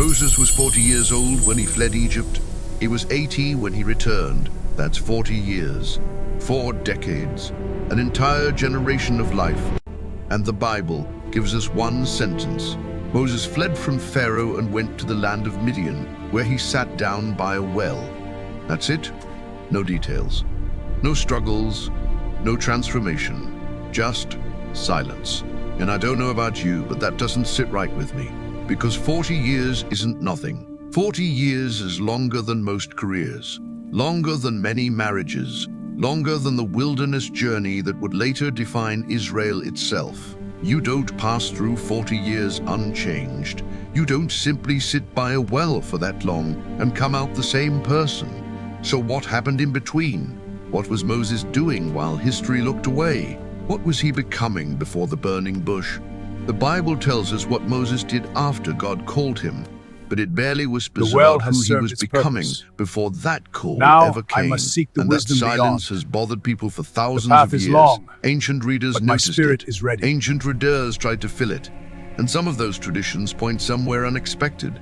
Moses was 40 years old when he fled Egypt. He was 80 when he returned. That's 40 years, 4 decades, an entire generation of life. And the Bible gives us one sentence. Moses fled from Pharaoh and went to the land of Midian, where he sat down by a well. That's it. No details. No struggles, no transformation, just silence. And I don't know about you, but that doesn't sit right with me. Because 40 years isn't nothing. 40 years is longer than most careers, longer than many marriages, longer than the wilderness journey that would later define Israel itself. You don't pass through 40 years unchanged. You don't simply sit by a well for that long and come out the same person. So what happened in between? What was Moses doing while history looked away? What was he becoming before the burning bush? The Bible tells us what Moses did after God called him, but it barely whispers about who he was becoming before that call ever came. I must seek the and wisdom that silence beyond. has bothered people for thousands The path of is years. long, Ancient readers but my noticed spirit it. is ready. Ancient readers tried to fill it, and some of those traditions point somewhere unexpected.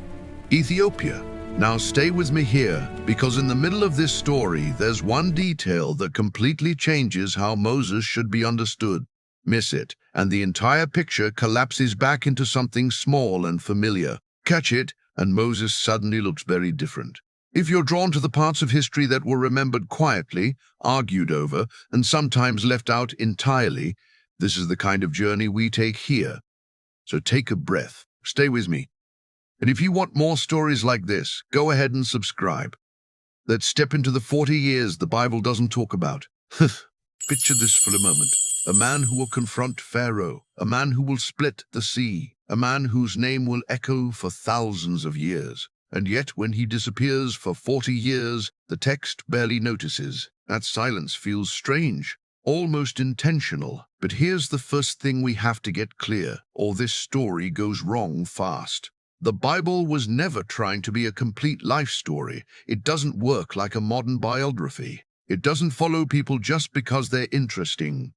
Ethiopia. Now stay with me here, because in the middle of this story, there's one detail that completely changes how Moses should be understood. Miss it, and the entire picture collapses back into something small and familiar. Catch it, and Moses suddenly looks very different. If you're drawn to the parts of history that were remembered quietly, argued over, and sometimes left out entirely, this is the kind of journey we take here. So take a breath, stay with me. And if you want more stories like this, go ahead and subscribe. Let's step into the 40 years the Bible doesn't talk about. Picture this for a moment. A man who will confront Pharaoh, a man who will split the sea, a man whose name will echo for thousands of years. And yet when he disappears for 40 years, the text barely notices. That silence feels strange, almost intentional. But here's the first thing we have to get clear, or this story goes wrong fast. The Bible was never trying to be a complete life story. It doesn't work like a modern biography. It doesn't follow people just because they're interesting.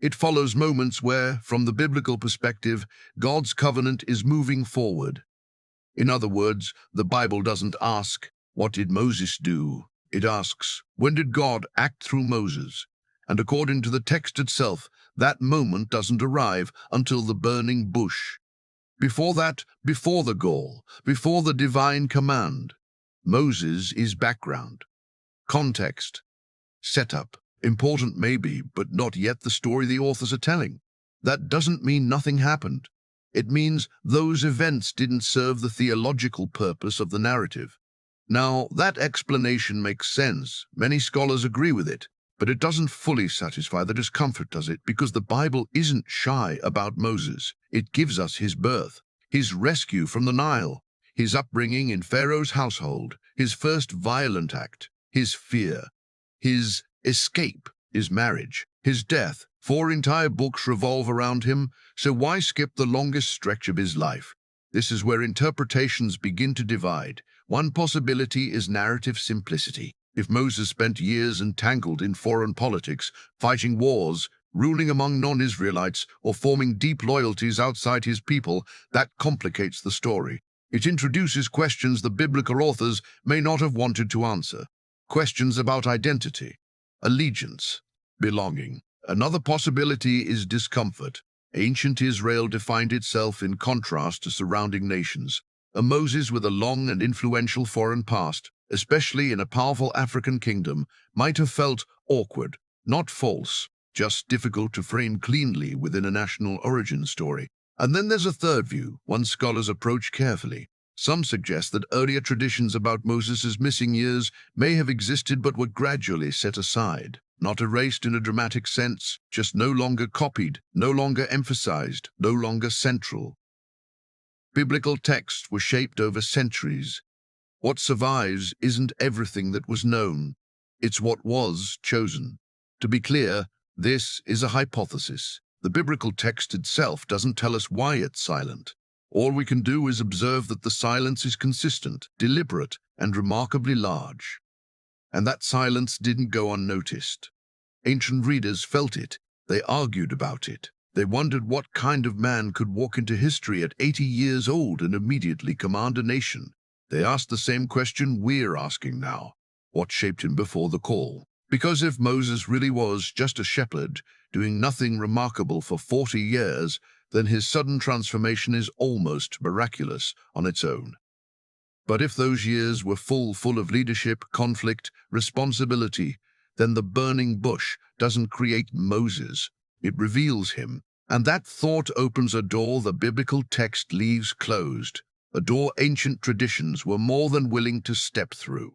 It follows moments where, from the biblical perspective, God's covenant is moving forward. In other words, the Bible doesn't ask, "What did Moses do?" It asks, "When did God act through Moses?" And according to the text itself, that moment doesn't arrive until the burning bush. Before that, before the goal, before the divine command, Moses is background, context, setup. Important maybe, but not yet the story the authors are telling. That doesn't mean nothing happened. It means those events didn't serve the theological purpose of the narrative. Now, that explanation makes sense. Many scholars agree with it, but it doesn't fully satisfy the discomfort, does it? Because the Bible isn't shy about Moses. It gives us his birth, his rescue from the Nile, his upbringing in Pharaoh's household, his first violent act, his fear, his escape, his marriage, his death. 4 entire books revolve around him, so why skip the longest stretch of his life? This is where interpretations begin to divide. One possibility is narrative simplicity. If Moses spent years entangled in foreign politics, fighting wars, ruling among non-Israelites, or forming deep loyalties outside his people, that complicates the story. It introduces questions the biblical authors may not have wanted to answer. Questions about identity, allegiance, belonging. Another possibility is discomfort. Ancient Israel defined itself in contrast to surrounding nations. A Moses with a long and influential foreign past, especially in a powerful African kingdom, might have felt awkward, not false, just difficult to frame cleanly within a national origin story. And then there's a third view, one scholars approach carefully. Some suggest that earlier traditions about Moses' missing years may have existed but were gradually set aside. Not erased in a dramatic sense, just no longer copied, no longer emphasized, no longer central. Biblical texts were shaped over centuries. What survives isn't everything that was known. It's what was chosen. To be clear, this is a hypothesis. The biblical text itself doesn't tell us why it's silent. All we can do is observe that the silence is consistent, deliberate, and remarkably large. And that silence didn't go unnoticed. Ancient readers felt it. They argued about it. They wondered what kind of man could walk into history at 80 years old and immediately command a nation. They asked the same question we're asking now. What shaped him before the call? Because if Moses really was just a shepherd, doing nothing remarkable for 40 years, then his sudden transformation is almost miraculous on its own. But if those years were full of leadership, conflict, responsibility, then the burning bush doesn't create Moses. It reveals him. And that thought opens a door the biblical text leaves closed, a door ancient traditions were more than willing to step through.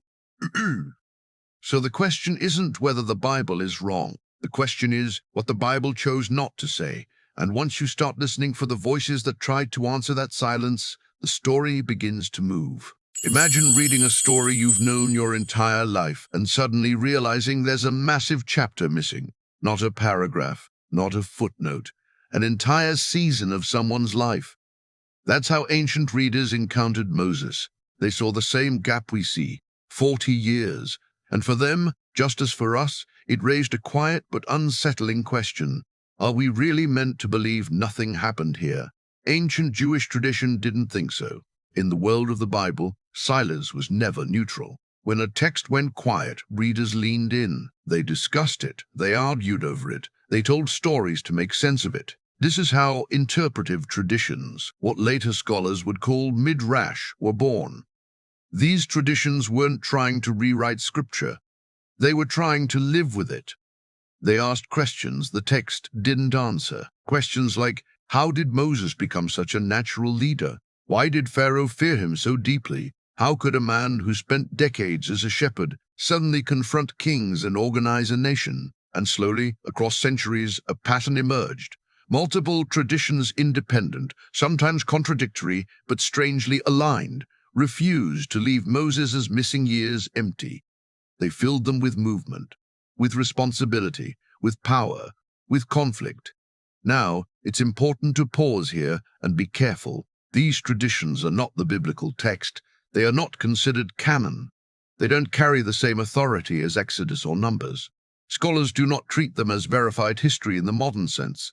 So the question isn't whether the Bible is wrong. The question is what the Bible chose not to say. And once you start listening for the voices that tried to answer that silence, the story begins to move. Imagine reading a story you've known your entire life and suddenly realizing there's a massive chapter missing. Not a paragraph, not a footnote, an entire season of someone's life. That's how ancient readers encountered Moses. They saw the same gap we see, 40 years. And for them, just as for us, it raised a quiet but unsettling question. Are we really meant to believe nothing happened here? Ancient Jewish tradition didn't think so. In the world of the Bible, silence was never neutral. When a text went quiet, readers leaned in. They discussed it. They argued over it. They told stories to make sense of it. This is how interpretive traditions, what later scholars would call midrash, were born. These traditions weren't trying to rewrite scripture. They were trying to live with it. They asked questions the text didn't answer. Questions like, how did Moses become such a natural leader? Why did Pharaoh fear him so deeply? How could a man who spent decades as a shepherd suddenly confront kings and organize a nation? And slowly, across centuries, a pattern emerged. Multiple traditions independent, sometimes contradictory, but strangely aligned, refused to leave Moses' missing years empty. They filled them with movement, with responsibility, with power, with conflict. Now, it's important to pause here and be careful. These traditions are not the biblical text. They are not considered canon. They don't carry the same authority as Exodus or Numbers. Scholars do not treat them as verified history in the modern sense.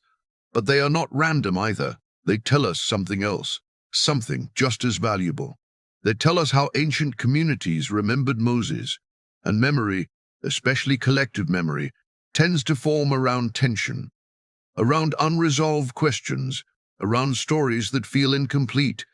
But they are not random either. They tell us something else, something just as valuable. They tell us how ancient communities remembered Moses, and memory, especially collective memory, tends to form around tension, around unresolved questions, around stories that feel incomplete.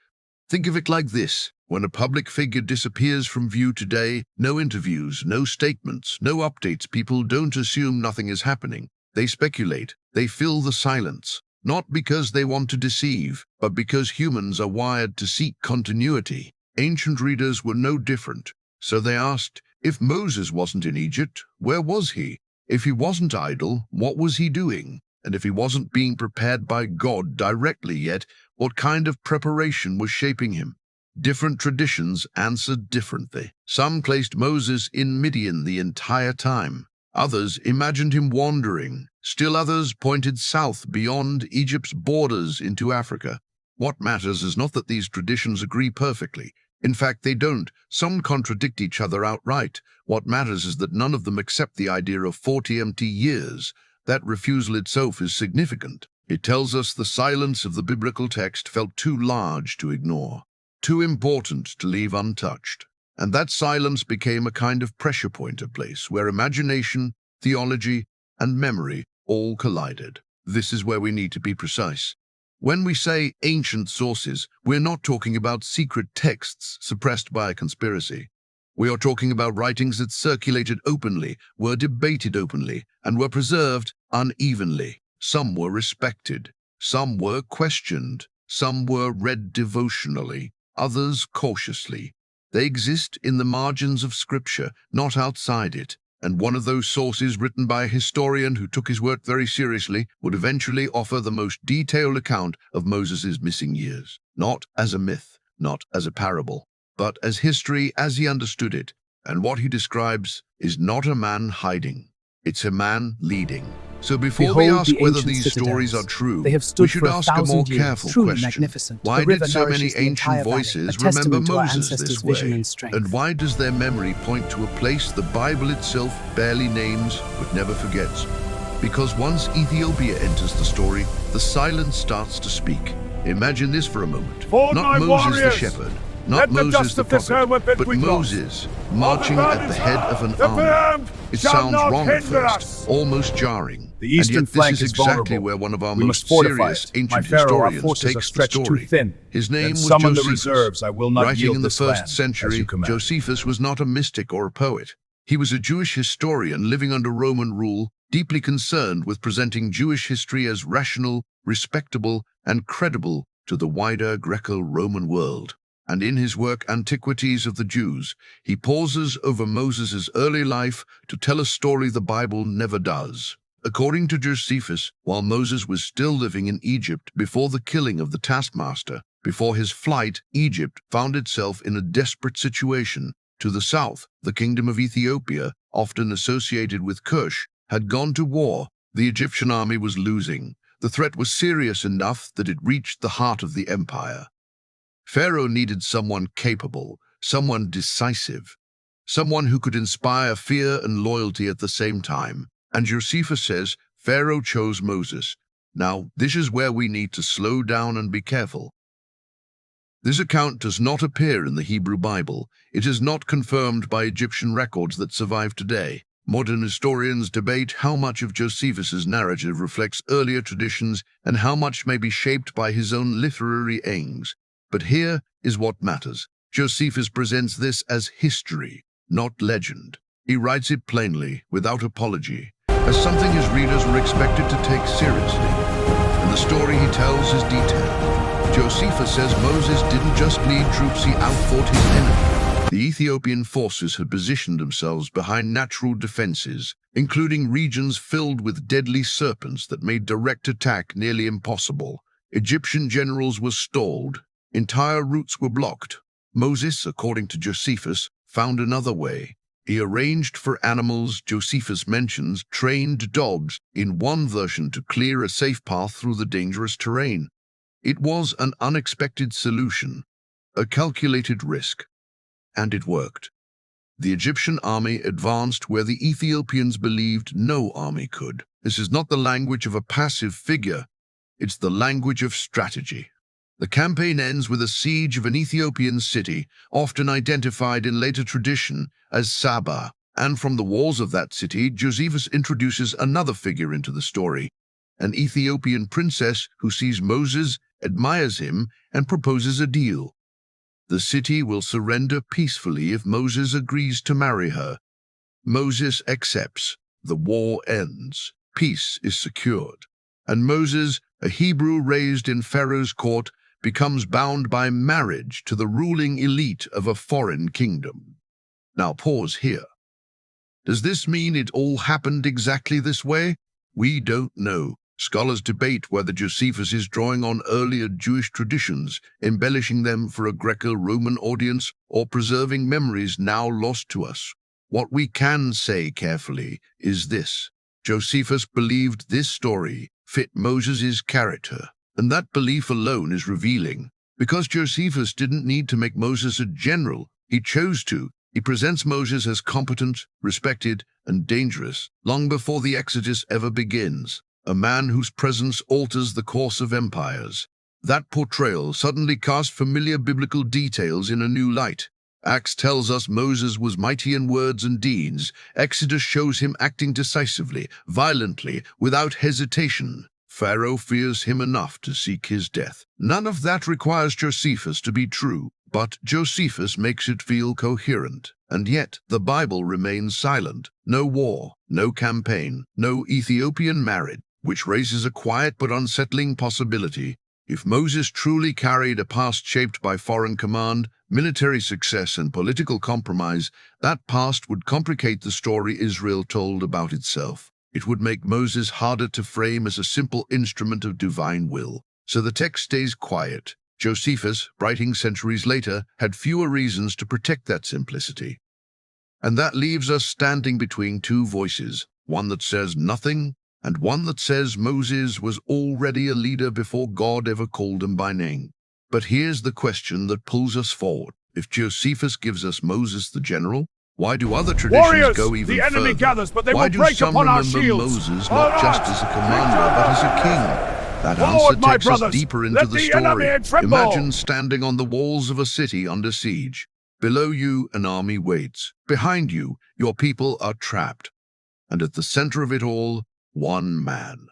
Think of it like this. When a public figure disappears from view today, no interviews, no statements, no updates, people don't assume nothing is happening. They speculate. They fill the silence, not because they want to deceive, but because humans are wired to seek continuity. Ancient readers were no different. So they asked, if Moses wasn't in Egypt, where was he? If he wasn't idle, what was he doing? And if he wasn't being prepared by God directly yet, what kind of preparation was shaping him? Different traditions answered differently. Some placed Moses in Midian the entire time. Others imagined him wandering. Still others pointed south beyond Egypt's borders into Africa. What matters is not that these traditions agree perfectly. In fact, they don't. Some contradict each other outright. What matters is that none of them accept the idea of 40 empty years. That refusal itself is significant. It tells us the silence of the biblical text felt too large to ignore, too important to leave untouched. And that silence became a kind of pressure point, a place where imagination, theology, and memory all collided. This is where we need to be precise. When we say ancient sources, we're not talking about secret texts suppressed by a conspiracy. We are talking about writings that circulated openly, were debated openly, and were preserved unevenly. Some were respected, some were questioned, some were read devotionally, others cautiously. They exist in the margins of Scripture, not outside it. And one of those sources, written by a historian who took his work very seriously, would eventually offer the most detailed account of Moses' missing years. Not as a myth, not as a parable, but as history as he understood it. And what he describes is not a man hiding. It's a man leading. So before we ask whether these stories are true, we should ask a more careful question. Why did so many ancient voices remember Moses this way? And why does their memory point to a place the Bible itself barely names but never forgets? because once Ethiopia enters the story, the silence starts to speak. Imagine this for a moment. Forward, Not my Moses the warriors! shepherd, Let not the Moses dust the of this prophet, helmet but we cross. Moses marching at the head of an The army. band It shall sounds not wrong at hinder first, us. almost jarring. The eastern and yet flank this is is exactly vulnerable. where one of our We most must fortify serious it. ancient My Pharaoh, our historians forces are takes the stretched too story. thin. His name Then was summon the Josephus. reserves. I will not Writing yield in the this first land, as century, you command. Josephus was not a mystic or a poet. He was a Jewish historian living under Roman rule, deeply concerned with presenting Jewish history as rational, respectable, and credible to the wider Greco-Roman world. And in his work Antiquities of the Jews, he pauses over Moses' early life to tell a story the Bible never does. According to Josephus, while Moses was still living in Egypt before the killing of the taskmaster, before his flight, Egypt found itself in a desperate situation. To the south, the kingdom of Ethiopia, often associated with Kush, had gone to war. The Egyptian army was losing. The threat was serious enough that it reached the heart of the empire. Pharaoh needed someone capable, someone decisive, someone who could inspire fear and loyalty at the same time. And Josephus says Pharaoh chose Moses. Now, this is where we need to slow down and be careful. This account does not appear in the Hebrew Bible. It is not confirmed by Egyptian records that survive today. Modern historians debate how much of Josephus's narrative reflects earlier traditions and how much may be shaped by his own literary aims. But here is what matters. Josephus presents this as history, not legend. He writes it plainly, without apology, as something his readers were expected to take seriously. And the story he tells is detailed. Josephus says Moses didn't just lead troops, he outfought his enemy. The Ethiopian forces had positioned themselves behind natural defenses, including regions filled with deadly serpents that made direct attack nearly impossible. Egyptian generals were stalled. Entire routes were blocked. Moses, according to Josephus, found another way. He arranged for animals Josephus mentions, trained dogs, in one version to clear a safe path through the dangerous terrain. It was an unexpected solution, a calculated risk, and it worked. The Egyptian army advanced where the Ethiopians believed no army could. This is not the language of a passive figure, it's the language of strategy. The campaign ends with a siege of an Ethiopian city, often identified in later tradition as Saba, and from the walls of that city, Josephus introduces another figure into the story, an Ethiopian princess who sees Moses, admires him, and proposes a deal. The city will surrender peacefully if Moses agrees to marry her. Moses accepts. The war ends. Peace is secured. And Moses, a Hebrew raised in Pharaoh's court, becomes bound by marriage to the ruling elite of a foreign kingdom. Now pause here. Does this mean it all happened exactly this way? We don't know. Scholars debate whether Josephus is drawing on earlier Jewish traditions, embellishing them for a Greco-Roman audience, or preserving memories now lost to us. What we can say carefully is this. Josephus believed this story fit Moses' character. And that belief alone is revealing. Because Josephus didn't need to make Moses a general, he chose to. He presents Moses as competent, respected, and dangerous, long before the Exodus ever begins. A man whose presence alters the course of empires. That portrayal suddenly casts familiar biblical details in a new light. Acts tells us Moses was mighty in words and deeds. Exodus shows him acting decisively, violently, without hesitation. Pharaoh fears him enough to seek his death. None of that requires Josephus to be true, but Josephus makes it feel coherent. And yet, the Bible remains silent. No war, no campaign, no Ethiopian marriage, which raises a quiet but unsettling possibility. If Moses truly carried a past shaped by foreign command, military success, and political compromise, that past would complicate the story Israel told about itself. It would make Moses harder to frame as a simple instrument of divine will. So the text stays quiet. Josephus, writing centuries later, had fewer reasons to protect that simplicity. And that leaves us standing between two voices, one that says nothing, and one that says Moses was already a leader before God ever called him by name. But here's the question that pulls us forward. If Josephus gives us Moses the general, Why do other traditions Warriors, go even the enemy further? gathers, but they Why will do break some upon our remember shields. Moses All not just right. as a commander, but as a king? That answer Forward, my takes us brothers. deeper into Let the the enemy story. tremble. Imagine standing on the walls of a city under siege. Below you, an army waits. Behind you, your people are trapped. And at the center of it all, one man.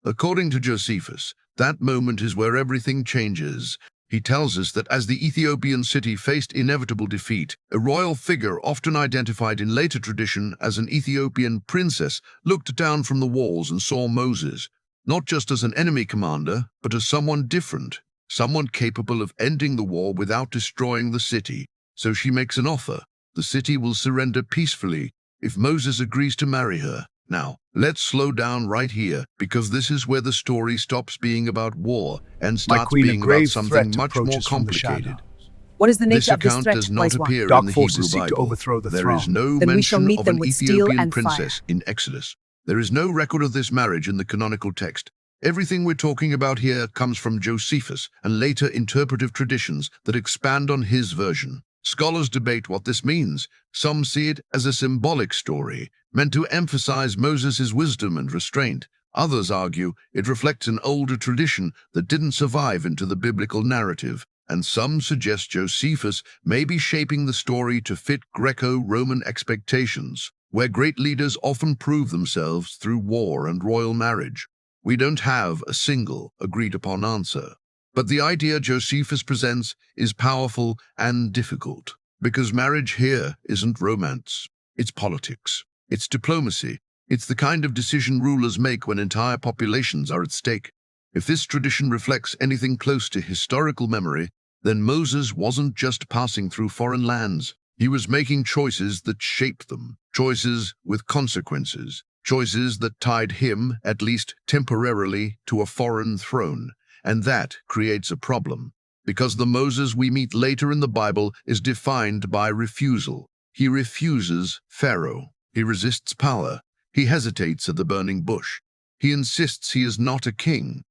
According to Josephus, that moment is where everything changes. He tells us that as the Ethiopian city faced inevitable defeat, a royal figure, often identified in later tradition as an Ethiopian princess, looked down from the walls and saw Moses, not just as an enemy commander, but as someone different, someone capable of ending the war without destroying the city. So she makes an offer. The city will surrender peacefully if Moses agrees to marry her. Now, let's slow down right here, because this is where the story stops being about war and My starts queen, a being about grave something threat much more approaches from the complicated. shadows. What is the This nature of this account threat? does not Wise one. appear Dark in the forces Hebrew seek to Bible. overthrow the There is throne. no Then we shall mention meet of them an with steel Ethiopian and princess fire. in Exodus. There is no record of this marriage in the canonical text. Everything we're talking about here comes from Josephus and later interpretive traditions that expand on his version. Scholars debate what this means. Some see it as a symbolic story, meant to emphasize Moses' wisdom and restraint. Others argue it reflects an older tradition that didn't survive into the biblical narrative. And some suggest Josephus may be shaping the story to fit Greco-Roman expectations, where great leaders often prove themselves through war and royal marriage. We don't have a single agreed-upon answer. But the idea Josephus presents is powerful and difficult, because marriage here isn't romance. It's politics. It's diplomacy. It's the kind of decision rulers make when entire populations are at stake. If this tradition reflects anything close to historical memory, then Moses wasn't just passing through foreign lands. He was making choices that shaped them, choices with consequences, choices that tied him, at least temporarily, to a foreign throne. And that creates a problem, because the Moses we meet later in the Bible is defined by refusal. He refuses Pharaoh. He resists power. He hesitates at the burning bush. He insists he is not a king.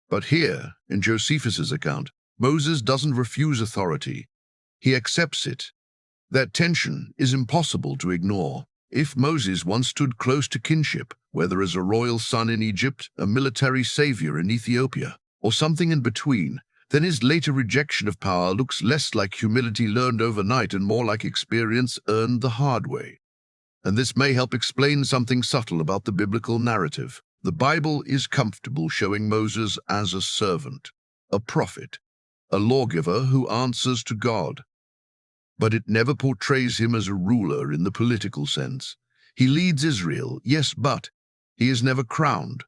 But here, in Josephus's account, Moses doesn't refuse authority. He accepts it. That tension is impossible to ignore. If Moses once stood close to kinship, whether as a royal son in Egypt, a military savior in Ethiopia, or something in between, then his later rejection of power looks less like humility learned overnight and more like experience earned the hard way. And this may help explain something subtle about the biblical narrative. The Bible is comfortable showing Moses as a servant, a prophet, a lawgiver who answers to God. But it never portrays him as a ruler in the political sense. He leads Israel, yes, but he is never crowned,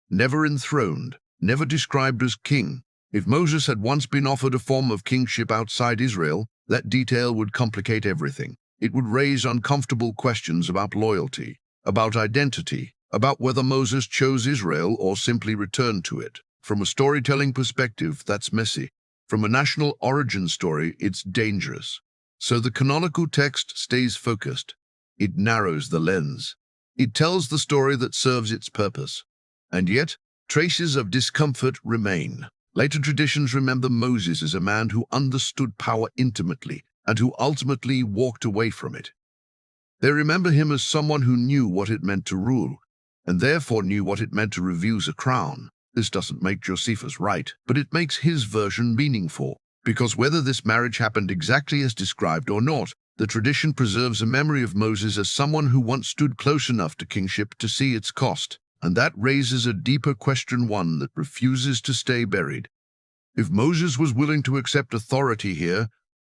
never enthroned, never described as king. If Moses had once been offered a form of kingship outside Israel, that detail would complicate everything. It would raise uncomfortable questions about loyalty, about identity, about whether Moses chose Israel or simply returned to it. From a storytelling perspective, that's messy. From a national origin story, it's dangerous. So the canonical text stays focused. It narrows the lens. It tells the story that serves its purpose. And yet, traces of discomfort remain. Later traditions remember Moses as a man who understood power intimately and who ultimately walked away from it. They remember him as someone who knew what it meant to rule, and therefore knew what it meant to refuse a crown. This doesn't make Josephus right, but it makes his version meaningful, because whether this marriage happened exactly as described or not, the tradition preserves a memory of Moses as someone who once stood close enough to kingship to see its cost. And that raises a deeper question, one that refuses to stay buried. If Moses was willing to accept authority here,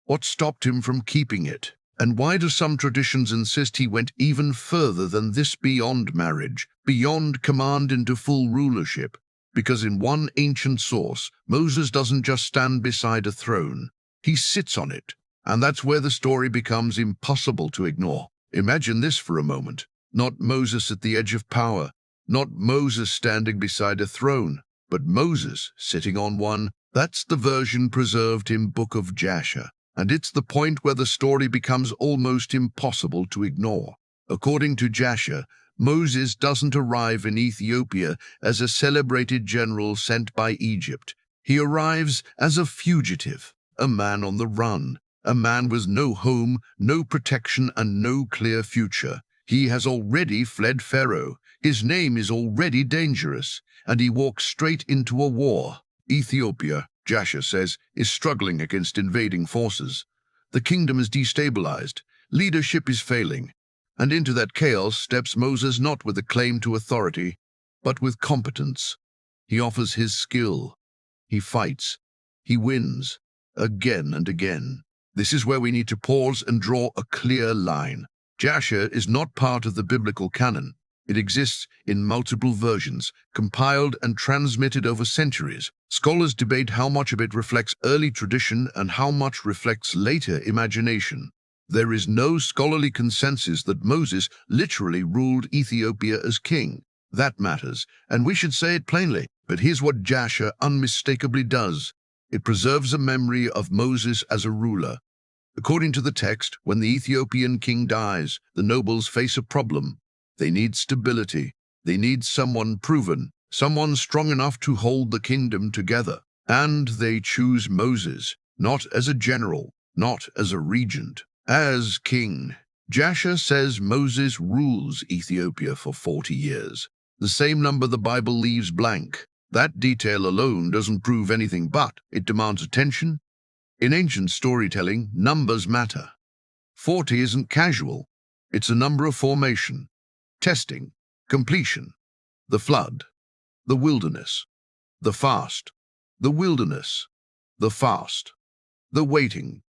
what stopped him from keeping it? And why do some traditions insist he went even further than this, beyond marriage, beyond command into full rulership? Because in one ancient source, Moses doesn't just stand beside a throne, he sits on it. And that's where the story becomes impossible to ignore. Imagine this for a moment. Not Moses at the edge of power, not Moses standing beside a throne, but Moses sitting on one. That's the version preserved in Book of Jasher. And it's the point where the story becomes almost impossible to ignore. According to Jasher, Moses doesn't arrive in Ethiopia as a celebrated general sent by Egypt. He arrives as a fugitive, a man on the run, A man with no home, no protection, and no clear future. He has already fled Pharaoh. His name is already dangerous, and he walks straight into a war. Ethiopia, Jasher says, is struggling against invading forces. The kingdom is destabilized. Leadership is failing. And into that chaos steps Moses not with a claim to authority, but with competence. He offers his skill. He fights. He wins. Again and again. This is where we need to pause and draw a clear line. Jasher is not part of the biblical canon. It exists in multiple versions, compiled and transmitted over centuries. Scholars debate how much of it reflects early tradition and how much reflects later imagination. There is no scholarly consensus that Moses literally ruled Ethiopia as king. That matters, and we should say it plainly. But here's what Jasher unmistakably does. It preserves a memory of Moses as a ruler. According to the text, when the Ethiopian king dies, the nobles face a problem. They need stability. They need someone proven, someone strong enough to hold the kingdom together. And they choose Moses, not as a general, not as a regent, as king. Jasher says Moses rules Ethiopia for 40 years, the same number the Bible leaves blank. That detail alone doesn't prove anything, but it demands attention. In ancient storytelling, numbers matter. 40 isn't casual. It's a number of formation, testing, completion, the flood, the wilderness, the fast, the wilderness, the fast, the waiting.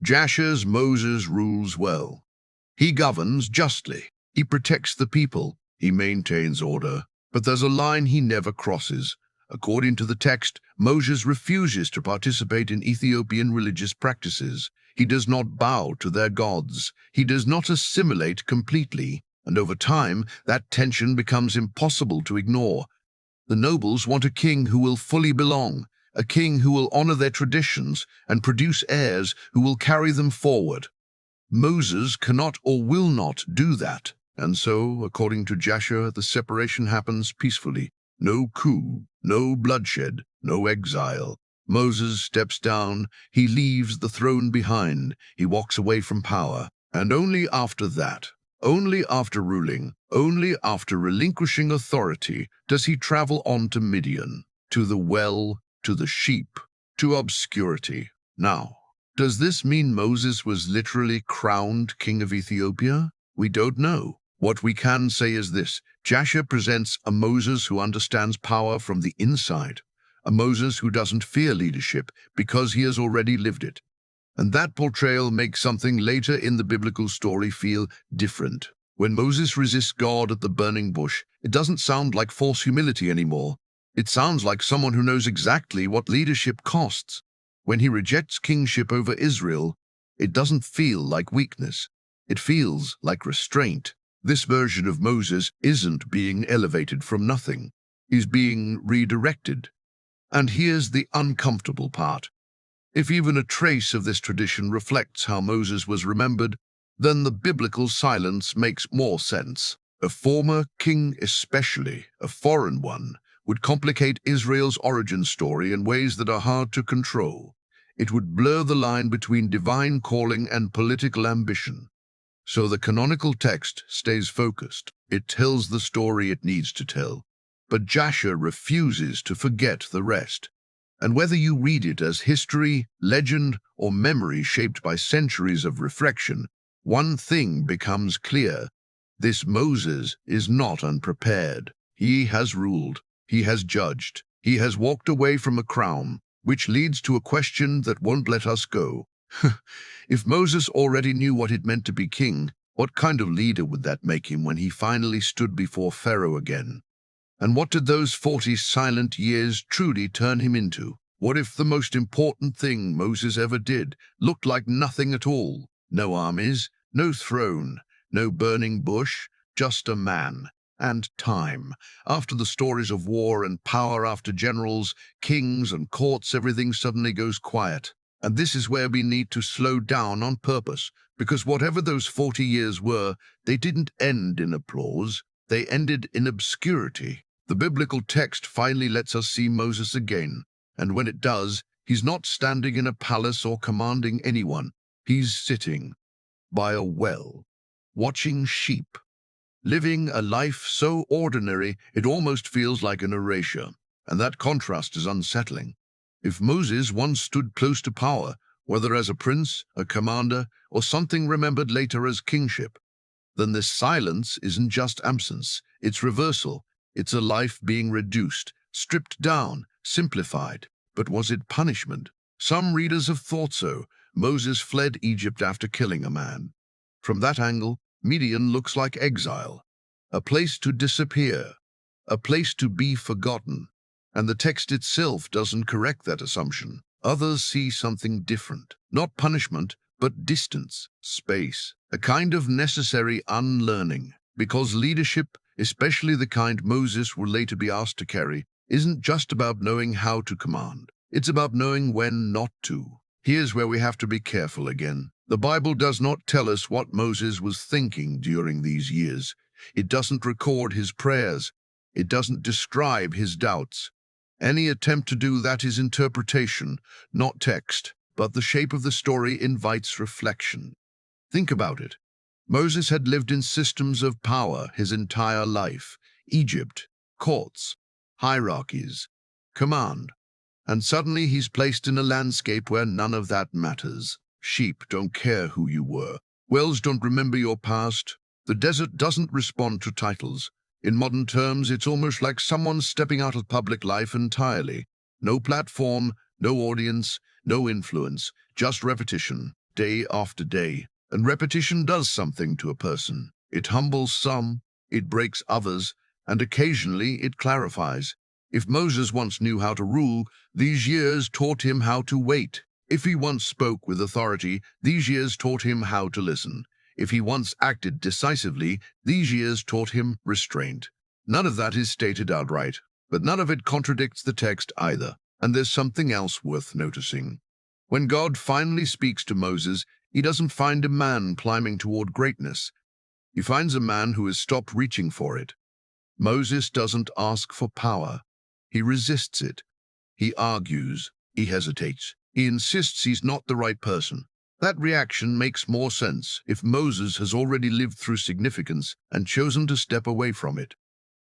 Jasher's Moses rules well. He governs justly. He protects the people. He maintains order. But there's a line he never crosses. According to the text, Moses refuses to participate in Ethiopian religious practices. He does not bow to their gods. He does not assimilate completely. And over time, that tension becomes impossible to ignore. The nobles want a king who will fully belong, a king who will honor their traditions and produce heirs who will carry them forward. Moses cannot or will not do that. And so, according to Jasher, the separation happens peacefully. No coup, no bloodshed, no exile. Moses steps down. He leaves the throne behind. He walks away from power. And only after that, only after ruling, only after relinquishing authority, does he travel on to Midian, to the well, to the sheep, to obscurity. Now, does this mean Moses was literally crowned king of Ethiopia? We don't know. What we can say is this: Jasher presents a Moses who understands power from the inside, a Moses who doesn't fear leadership because he has already lived it. And that portrayal makes something later in the biblical story feel different. When Moses resists God at the burning bush, it doesn't sound like false humility anymore. It sounds like someone who knows exactly what leadership costs. When he rejects kingship over Israel, it doesn't feel like weakness. It feels like restraint. This version of Moses isn't being elevated from nothing. He's being redirected. And here's the uncomfortable part. If even a trace of this tradition reflects how Moses was remembered, then the biblical silence makes more sense. A former king, especially a foreign one, would complicate Israel's origin story in ways that are hard to control. It would blur the line between divine calling and political ambition. So the canonical text stays focused. It tells the story it needs to tell. But Jasher refuses to forget the rest. And whether you read it as history, legend, or memory shaped by centuries of reflection, one thing becomes clear. This Moses is not unprepared. He has ruled. He has judged. He has walked away from a crown, which leads to a question that won't let us go. If Moses already knew what it meant to be king, what kind of leader would that make him when he finally stood before Pharaoh again? And what did those 40 silent years truly turn him into? What if the most important thing Moses ever did looked like nothing at all? No armies, no throne, no burning bush, just a man and time. After the stories of war and power, after generals, kings, and courts, everything suddenly goes quiet. And this is where we need to slow down on purpose, because whatever those 40 years were, they didn't end in applause. They ended in obscurity. The biblical text finally lets us see Moses again, and when it does, he's not standing in a palace or commanding anyone. He's sitting by a well, watching sheep, living a life so ordinary it almost feels like an erasure, and that contrast is unsettling. If Moses once stood close to power, whether as a prince, a commander, or something remembered later as kingship, then this silence isn't just absence, it's reversal. It's a life being reduced, stripped down, simplified. But was it punishment? Some readers have thought so. Moses fled Egypt after killing a man. From that angle, Midian looks like exile, a place to disappear, a place to be forgotten. And the text itself doesn't correct that assumption. Others see something different, not punishment, but distance, space, a kind of necessary unlearning. Because leadership, especially the kind Moses will later be asked to carry, isn't just about knowing how to command. It's about knowing when not to. Here's where we have to be careful again. The Bible does not tell us what Moses was thinking during these years. It doesn't record his prayers. It doesn't describe his doubts. Any attempt to do that is interpretation, not text, but the shape of the story invites reflection. Think about it. Moses had lived in systems of power his entire life: Egypt, courts, hierarchies, command. And suddenly he's placed in a landscape where none of that matters. Sheep don't care who you were. Wells don't remember your past. The desert doesn't respond to titles. In modern terms, it's almost like someone stepping out of public life entirely. No platform, no audience, no influence, just repetition, day after day. And repetition does something to a person. It humbles some, it breaks others, and occasionally it clarifies. If Moses once knew how to rule, these years taught him how to wait. If he once spoke with authority, these years taught him how to listen. If he once acted decisively, these years taught him restraint. None of that is stated outright, but none of it contradicts the text either. And there's something else worth noticing. When God finally speaks to Moses, he doesn't find a man climbing toward greatness. He finds a man who has stopped reaching for it. Moses doesn't ask for power. He resists it. He argues. He hesitates. He insists he's not the right person. That reaction makes more sense if Moses has already lived through significance and chosen to step away from it.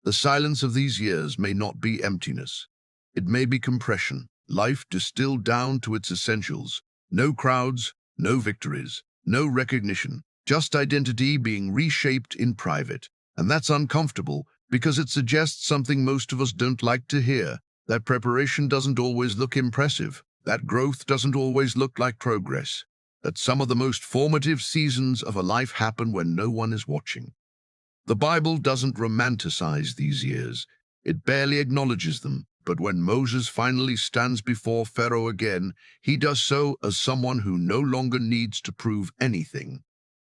The silence of these years may not be emptiness. It may be compression, life distilled down to its essentials. No crowds, no victories, no recognition, just identity being reshaped in private. And that's uncomfortable because it suggests something most of us don't like to hear, that preparation doesn't always look impressive, that growth doesn't always look like progress, that some of the most formative seasons of a life happen when no one is watching. The Bible doesn't romanticize these years. It barely acknowledges them. But when Moses finally stands before Pharaoh again, he does so as someone who no longer needs to prove anything.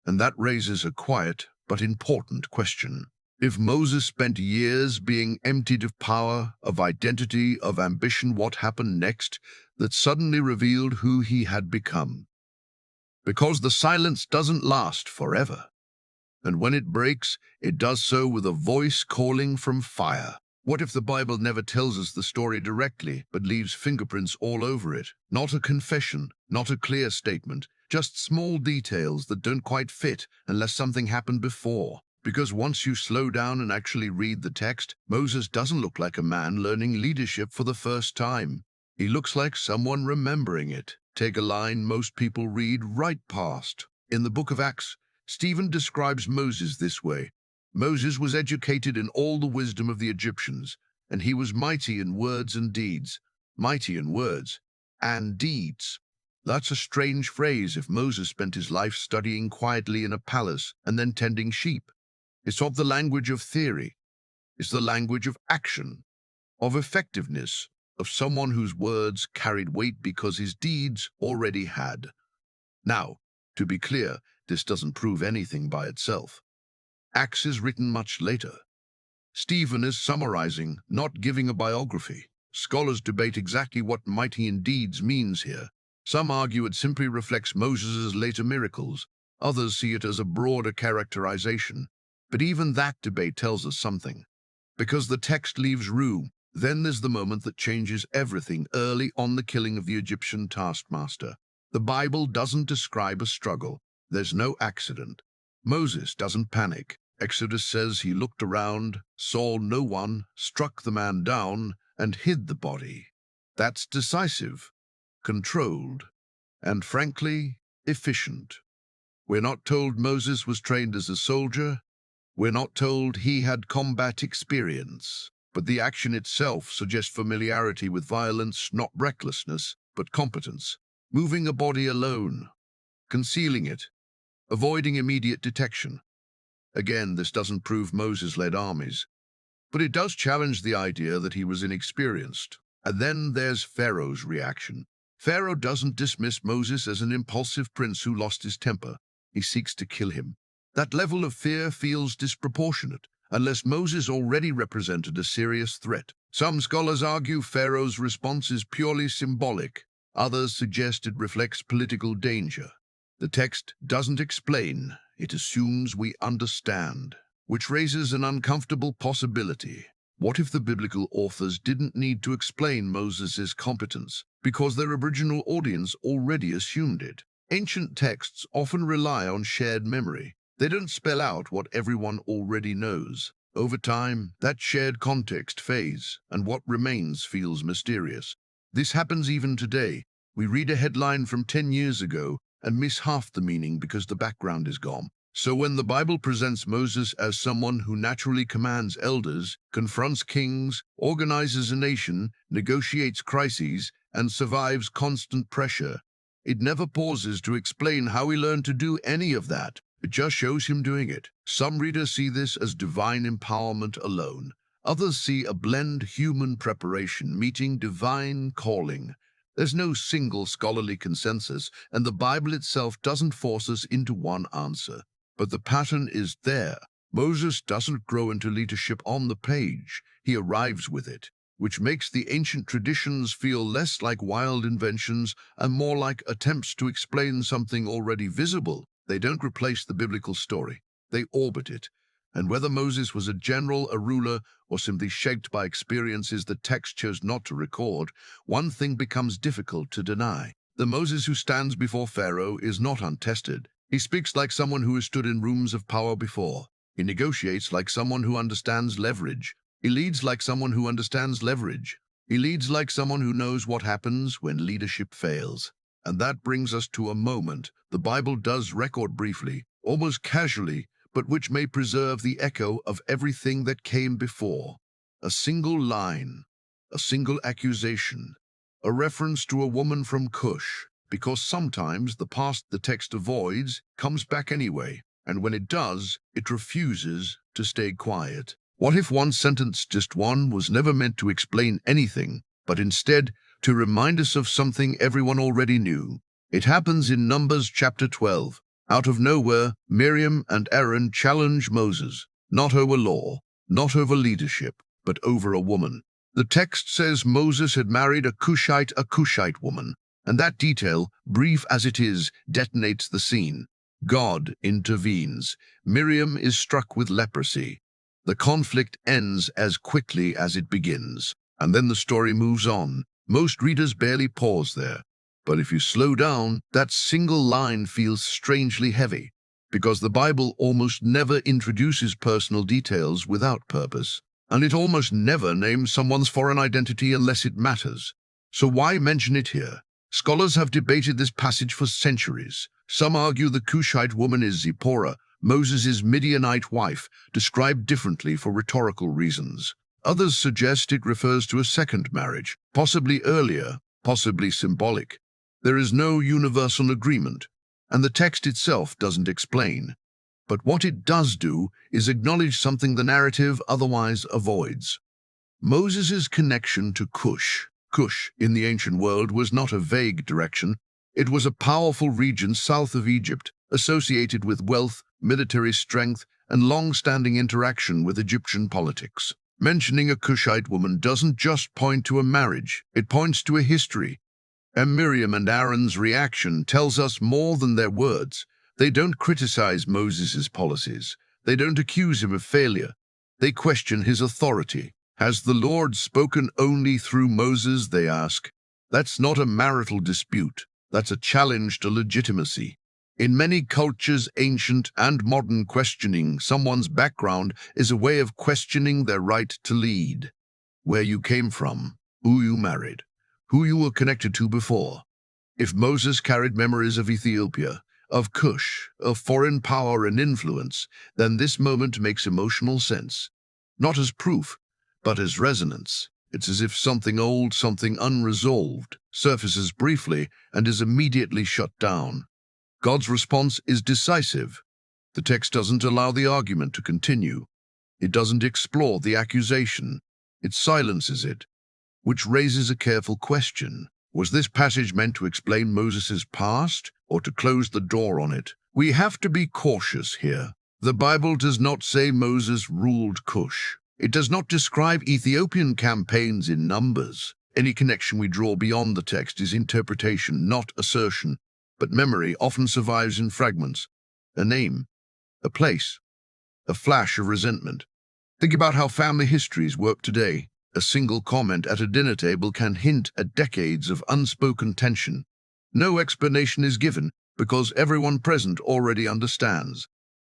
And that raises a quiet but important question. If Moses spent years being emptied of power, of identity, of ambition, what happened next that suddenly revealed who he had become? Because the silence doesn't last forever. And when it breaks, it does so with a voice calling from fire. What if the Bible never tells us the story directly, but leaves fingerprints all over it? Not a confession, not a clear statement, just small details that don't quite fit unless something happened before. Because once you slow down and actually read the text, Moses doesn't look like a man learning leadership for the first time. He looks like someone remembering it. Take a line most people read right past. In the Book of Acts, Stephen describes Moses this way. Moses was educated in all the wisdom of the Egyptians, and he was mighty in words and deeds. Mighty in words and deeds. That's a strange phrase if Moses spent his life studying quietly in a palace and then tending sheep. It's not the language of theory. It's the language of action, of effectiveness, of someone whose words carried weight because his deeds already had. Now, to be clear, this doesn't prove anything by itself. Acts is written much later. Stephen is summarizing, not giving a biography. Scholars debate exactly what mighty in deeds means here. Some argue it simply reflects Moses' later miracles. Others see it as a broader characterization. But even that debate tells us something. Because the text leaves room, then there's the moment that changes everything early on: the killing of the Egyptian taskmaster. The Bible doesn't describe a struggle. There's no accident. Moses doesn't panic. Exodus says he looked around, saw no one, struck the man down, and hid the body. That's decisive, controlled, and frankly, efficient. We're not told Moses was trained as a soldier. We're not told he had combat experience. But the action itself suggests familiarity with violence, not recklessness, but competence. Moving a body alone, concealing it, avoiding immediate detection. Again, this doesn't prove Moses led armies, but it does challenge the idea that he was inexperienced. And then there's Pharaoh's reaction. Pharaoh doesn't dismiss Moses as an impulsive prince who lost his temper. He seeks to kill him. That level of fear feels disproportionate, unless Moses already represented a serious threat. Some scholars argue Pharaoh's response is purely symbolic. Others suggest it reflects political danger. The text doesn't explain, it assumes we understand, which raises an uncomfortable possibility. What if the biblical authors didn't need to explain Moses' competence because their original audience already assumed it? Ancient texts often rely on shared memory. They don't spell out what everyone already knows. Over time, that shared context fades, and what remains feels mysterious. This happens even today. We read a headline from 10 years ago and miss half the meaning because the background is gone. So when the Bible presents Moses as someone who naturally commands elders, confronts kings, organizes a nation, negotiates crises, and survives constant pressure, it never pauses to explain how he learned to do any of that. It just shows him doing it. Some readers see this as divine empowerment alone. Others see a blend human preparation meeting divine calling. There's no single scholarly consensus, and the Bible itself doesn't force us into one answer. But the pattern is there. Moses doesn't grow into leadership on the page. He arrives with it, which makes the ancient traditions feel less like wild inventions and more like attempts to explain something already visible. They don't replace the biblical story. They orbit it. And whether Moses was a general, a ruler, or simply shaped by experiences the text chose not to record, one thing becomes difficult to deny. The Moses who stands before Pharaoh is not untested. He speaks like someone who has stood in rooms of power before. He negotiates like someone who understands leverage. He leads like someone who understands leverage. He leads like someone who knows what happens when leadership fails. And that brings us to a moment the Bible does record briefly, almost casually, but which may preserve the echo of everything that came before. A single line, a single accusation, a reference to a woman from Kush, because sometimes the past the text avoids comes back anyway, and when it does, it refuses to stay quiet. What if one sentence, just one, was never meant to explain anything, but instead to remind us of something everyone already knew? It happens in Numbers chapter 12. Out of nowhere, Miriam and Aaron challenge Moses, not over law, not over leadership, but over a woman. The text says Moses had married a Kushite woman, and that detail, brief as it is, detonates the scene. God intervenes. Miriam is struck with leprosy. The conflict ends as quickly as it begins, and then the story moves on. Most readers barely pause there. But if you slow down, that single line feels strangely heavy, because the Bible almost never introduces personal details without purpose, and it almost never names someone's foreign identity unless it matters. So why mention it here? Scholars have debated this passage for centuries. Some argue the Kushite woman is Zipporah, Moses' Midianite wife, described differently for rhetorical reasons. Others suggest it refers to a second marriage, possibly earlier, possibly symbolic. There is no universal agreement, and the text itself doesn't explain. But what it does do is acknowledge something the narrative otherwise avoids. Moses' connection to Kush. Kush, in the ancient world, was not a vague direction. It was a powerful region south of Egypt, associated with wealth, military strength, and long-standing interaction with Egyptian politics. Mentioning a Kushite woman doesn't just point to a marriage, it points to a history. And Miriam and Aaron's reaction tells us more than their words. They don't criticize Moses' policies. They don't accuse him of failure. They question his authority. Has the Lord spoken only through Moses, they ask. That's not a marital dispute. That's a challenge to legitimacy. In many cultures, ancient and modern, questioning someone's background is a way of questioning their right to lead. Where you came from, who you married, who you were connected to before. If Moses carried memories of Ethiopia, of Kush, of foreign power and influence, then this moment makes emotional sense. Not as proof, but as resonance. It's as if something old, something unresolved, surfaces briefly and is immediately shut down. God's response is decisive. The text doesn't allow the argument to continue. It doesn't explore the accusation. It silences it, which raises a careful question. Was this passage meant to explain Moses' past or to close the door on it? We have to be cautious here. The Bible does not say Moses ruled Kush. It does not describe Ethiopian campaigns in numbers. Any connection we draw beyond the text is interpretation, not assertion. But memory often survives in fragments. A name, a place, a flash of resentment. Think about how family histories work today. A single comment at a dinner table can hint at decades of unspoken tension. No explanation is given because everyone present already understands.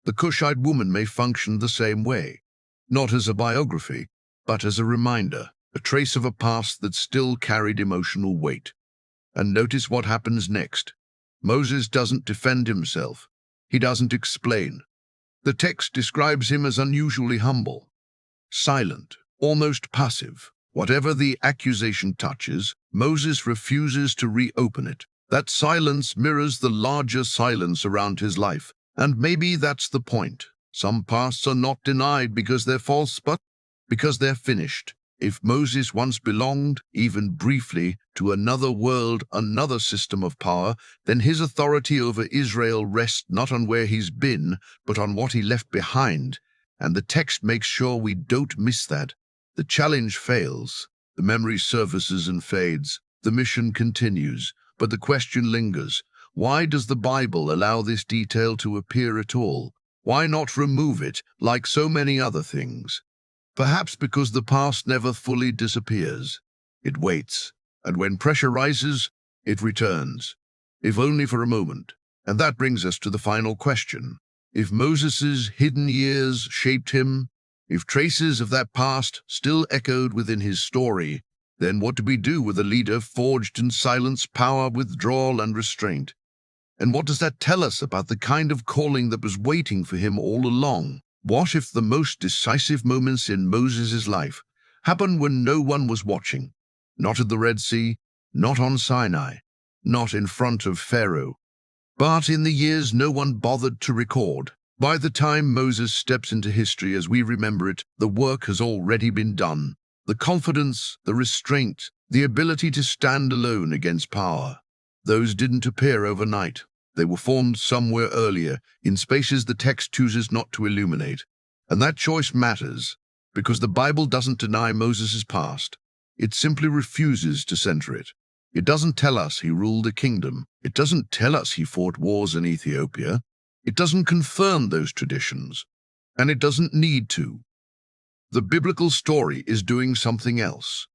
The Cushite woman may function the same way, not as a biography, but as a reminder, a trace of a past that still carried emotional weight. And notice what happens next. Moses doesn't defend himself. He doesn't explain. The text describes him as unusually humble, silent, almost passive. Whatever the accusation touches, Moses refuses to reopen it. That silence mirrors the larger silence around his life. And maybe that's the point. Some pasts are not denied because they're false, but because they're finished. If Moses once belonged, even briefly, to another world, another system of power, then his authority over Israel rests not on where he's been, but on what he left behind. And the text makes sure we don't miss that. The challenge fails. The memory surfaces and fades. The mission continues. But the question lingers. Why does the Bible allow this detail to appear at all? Why not remove it, like so many other things? Perhaps because the past never fully disappears. It waits, and when pressure rises, it returns, if only for a moment. And that brings us to the final question. If Moses' hidden years shaped him, if traces of that past still echoed within his story, then what do we do with a leader forged in silence, power, withdrawal, and restraint? And what does that tell us about the kind of calling that was waiting for him all along? What if the most decisive moments in Moses' life happened when no one was watching? Not at the Red Sea, not on Sinai, not in front of Pharaoh, but in the years no one bothered to record. By the time Moses steps into history as we remember it, the work has already been done. The confidence, the restraint, the ability to stand alone against power. Those didn't appear overnight. They were formed somewhere earlier, in spaces the text chooses not to illuminate. And that choice matters, because the Bible doesn't deny Moses' past. It simply refuses to center it. It doesn't tell us he ruled a kingdom. It doesn't tell us he fought wars in Ethiopia. It doesn't confirm those traditions. And it doesn't need to. The biblical story is doing something else.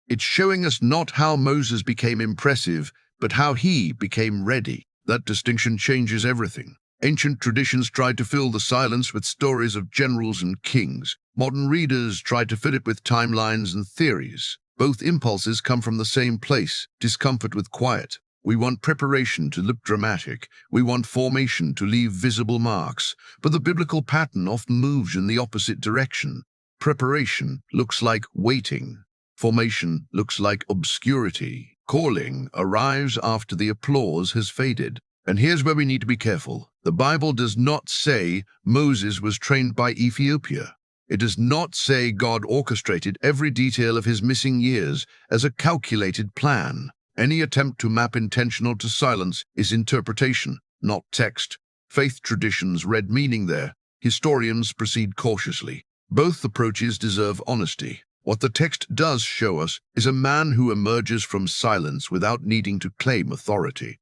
It's showing us not how Moses became impressive, but how he became ready. That distinction changes everything. Ancient traditions tried to fill the silence with stories of generals and kings. Modern readers tried to fill it with timelines and theories. Both impulses come from the same place, discomfort with quiet. We want preparation to look dramatic. We want formation to leave visible marks. But the biblical pattern often moves in the opposite direction. Preparation looks like waiting. Formation looks like obscurity. Calling arrives after the applause has faded. And here's where we need to be careful. The Bible does not say Moses was trained by Ethiopia. It does not say God orchestrated every detail of his missing years as a calculated plan. Any attempt to map intentional to silence is interpretation, not text. Faith traditions read meaning there. Historians proceed cautiously. Both approaches deserve honesty. What the text does show us is a man who emerges from silence without needing to claim authority.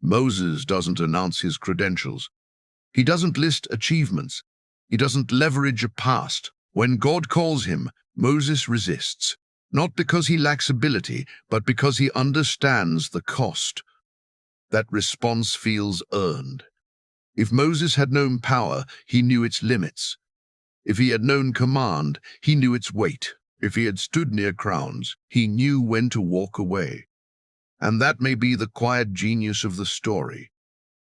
Moses doesn't announce his credentials. He doesn't list achievements. He doesn't leverage a past. When God calls him, Moses resists, not because he lacks ability, but because he understands the cost. That response feels earned. If Moses had known power, he knew its limits. If he had known command, he knew its weight. If he had stood near crowns, he knew when to walk away. And that may be the quiet genius of the story.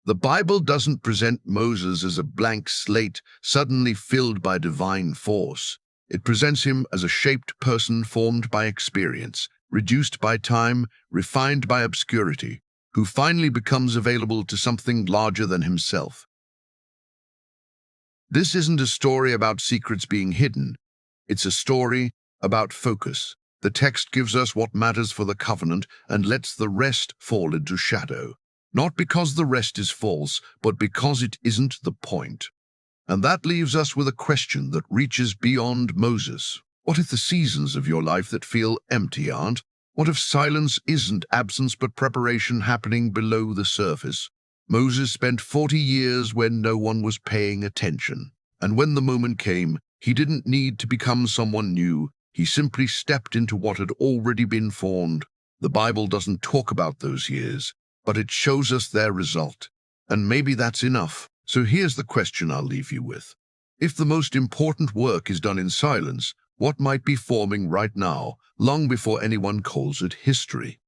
The Bible doesn't present Moses as a blank slate suddenly filled by divine force. It presents him as a shaped person formed by experience, reduced by time, refined by obscurity, who finally becomes available to something larger than himself. This isn't a story about secrets being hidden. It's a story about focus. The text gives us what matters for the covenant and lets the rest fall into shadow. Not because the rest is false, but because it isn't the point. And that leaves us with a question that reaches beyond Moses. What if the seasons of your life that feel empty aren't? What if silence isn't absence but preparation happening below the surface? Moses spent 40 years when no one was paying attention. And when the moment came, he didn't need to become someone new. He simply stepped into what had already been formed. The Bible doesn't talk about those years, but it shows us their result. And maybe that's enough. So here's the question I'll leave you with. If the most important work is done in silence, what might be forming right now, long before anyone calls it history?